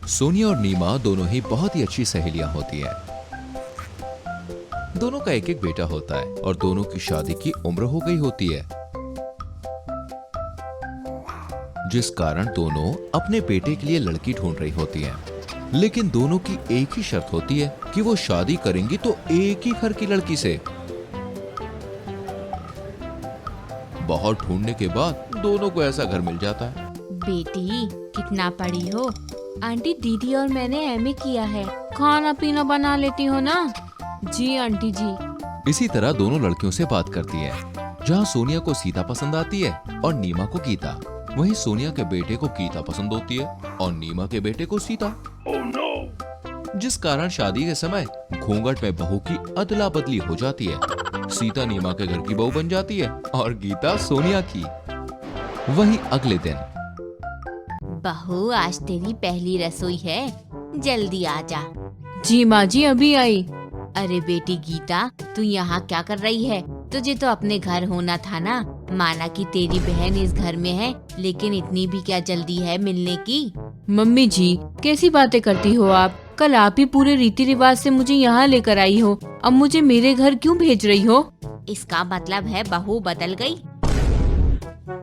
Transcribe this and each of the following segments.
सोनिया और नीमा दोनों ही बहुत ही अच्छी सहेलियां होती हैं। दोनों का एक एक बेटा होता है और दोनों की शादी की उम्र हो गई होती है, जिस कारण दोनों अपने बेटे के लिए लड़की ढूंढ रही होती हैं। लेकिन दोनों की एक ही शर्त होती है कि वो शादी करेंगी तो एक ही घर की लड़की से। बहुत ढूंढने के बाद दोनों को ऐसा घर मिल जाता है। बेटी कितना पढ़ी हो? आंटी, दीदी और मैंने एमए किया है। खाना पीना बना लेती हो ना? जी आंटी जी। इसी तरह दोनों लड़कियों से बात करती है, जहाँ सोनिया को सीता पसंद आती है और नीमा को गीता। वहीं सोनिया के बेटे को गीता पसंद होती है और नीमा के बेटे को सीता। जिस कारण शादी के समय घूंघट में बहू की अदला बदली हो जाती है। सीता नीमा के घर की बहू बन जाती है और गीता सोनिया की। वहीं अगले दिन, बहू, आज तेरी पहली रसोई है, जल्दी आ जा। जी माँ जी, अभी आई। अरे बेटी गीता, तू यहाँ क्या कर रही है? तुझे तो अपने घर होना था ना। माना कि तेरी बहन इस घर में है, लेकिन इतनी भी क्या जल्दी है मिलने की? मम्मी जी, कैसी बातें करती हो आप? कल आप ही पूरे रीति रिवाज से मुझे यहाँ लेकर आई हो, अब मुझे मेरे घर क्यों भेज रही हो? इसका मतलब है बहू बदल गई।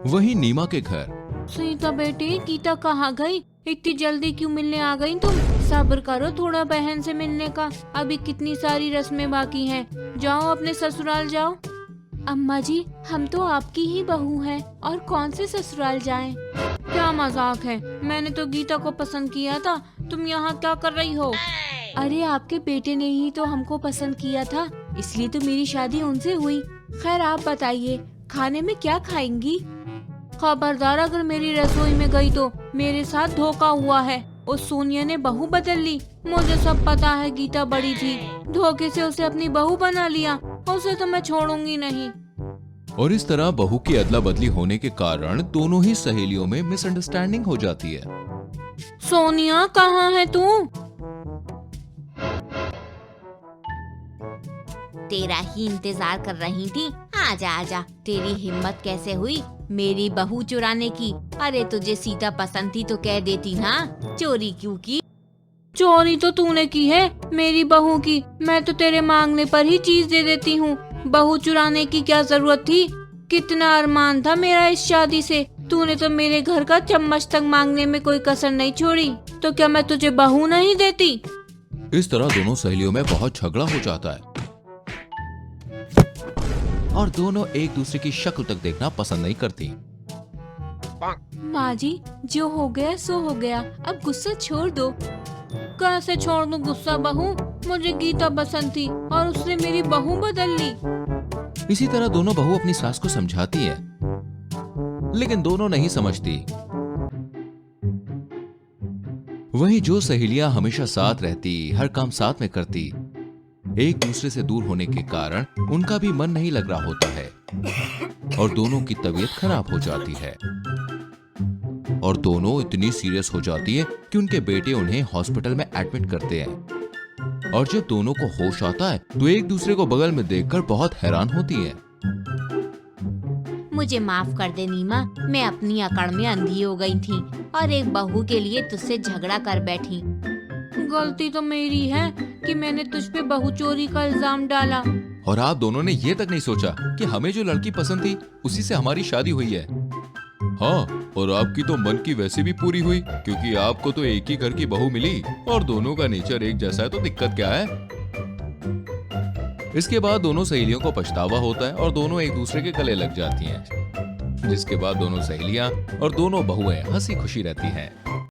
वहीं नीमा के घर, सीता बेटी, गीता कहाँ गई? इतनी जल्दी क्यों मिलने आ गई तुम? सब्र करो थोड़ा बहन से मिलने का, अभी कितनी सारी रस्में बाकी हैं। जाओ अपने ससुराल जाओ। अम्मा जी, हम तो आपकी ही बहू हैं और कौन से ससुराल जाएं? क्या मजाक है? मैंने तो गीता को पसंद किया था, तुम यहाँ क्या कर रही हो? अरे आपके बेटे ने ही तो हमको पसंद किया था, इसलिए तो मेरी शादी उनसे हुई। खैर आप बताइए, खाने में क्या खाएंगी? खबरदार, अगर मेरी रसोई में गई तो मेरे साथ धोखा हुआ है। उस सोनिया ने बहू बदल ली। मुझे सब पता है, गीता बड़ी थी, धोखे से उसे अपनी बहू बना लिया। उसे तो मैं छोड़ूंगी नहीं। और इस तरह बहू की अदला बदली होने के कारण दोनों ही सहेलियों में मिसअंडरस्टैंडिंग हो जाती है। सोनिया, कहाँ है तू? तेरा ही इंतजार कर रही थी। आजा आजा, तेरी हिम्मत कैसे हुई मेरी बहू चुराने की? अरे तुझे सीता पसंद थी तो कह देती ना, चोरी क्यों की? चोरी तो तूने की है मेरी बहू की। मैं तो तेरे मांगने पर ही चीज दे देती हूँ। बहू चुराने की क्या जरूरत थी? कितना अरमान था मेरा इस शादी से। तूने तो मेरे घर का चम्मच तक मांगने में कोई कसर नहीं छोड़ी, तो क्या मैं तुझे बहू नहीं देती? इस तरह दोनों सहेलियों में बहुत झगड़ा हो जाता है और दोनों एक दूसरे की शक्ल तक देखना पसंद नहीं करती। माँ जी, जो हो गया सो हो गया, अब गुस्सा छोड़ दो। कैसे छोड़ दूं गुस्सा बहू? मुझे गीता पसंद थी और उसने मेरी बहू बदल ली। इसी तरह दोनों बहू अपनी सास को समझाती है, लेकिन दोनों नहीं समझती। वहीं जो सहेलियां हमेशा साथ रहती, हर काम साथ में करती, एक दूसरे से दूर होने के कारण उनका भी मन नहीं लग रहा होता है और दोनों की तबीयत खराब हो जाती है। और दोनों इतनी सीरियस हो जाती है कि उनके बेटे उन्हें हॉस्पिटल में एडमिट करते हैं। और जब दोनों को होश आता है तो एक दूसरे को बगल में देखकर बहुत हैरान होती है। मुझे माफ कर दे नीमा, मैं अपनी अकड़ में अंधी हो गई थी और एक बहू के लिए तुझसे झगड़ा कर बैठी। गलती तो मेरी है कि मैंने तुझ पे बहू चोरी का इल्जाम डाला। और आप दोनों ने ये तक नहीं सोचा कि हमें जो लड़की पसंद थी उसी से हमारी शादी हुई है। हाँ, और आपकी तो मन की वैसे भी पूरी हुई, क्योंकि आपको तो एक ही घर की बहू मिली और दोनों का नेचर एक जैसा है, तो दिक्कत क्या है? इसके बाद दोनों सहेलियों को पछतावा होता है और दोनों एक दूसरे के गले लग जाती हैं, जिसके बाद दोनों सहेलियां और दोनों बहुएं हंसी खुशी रहती हैं।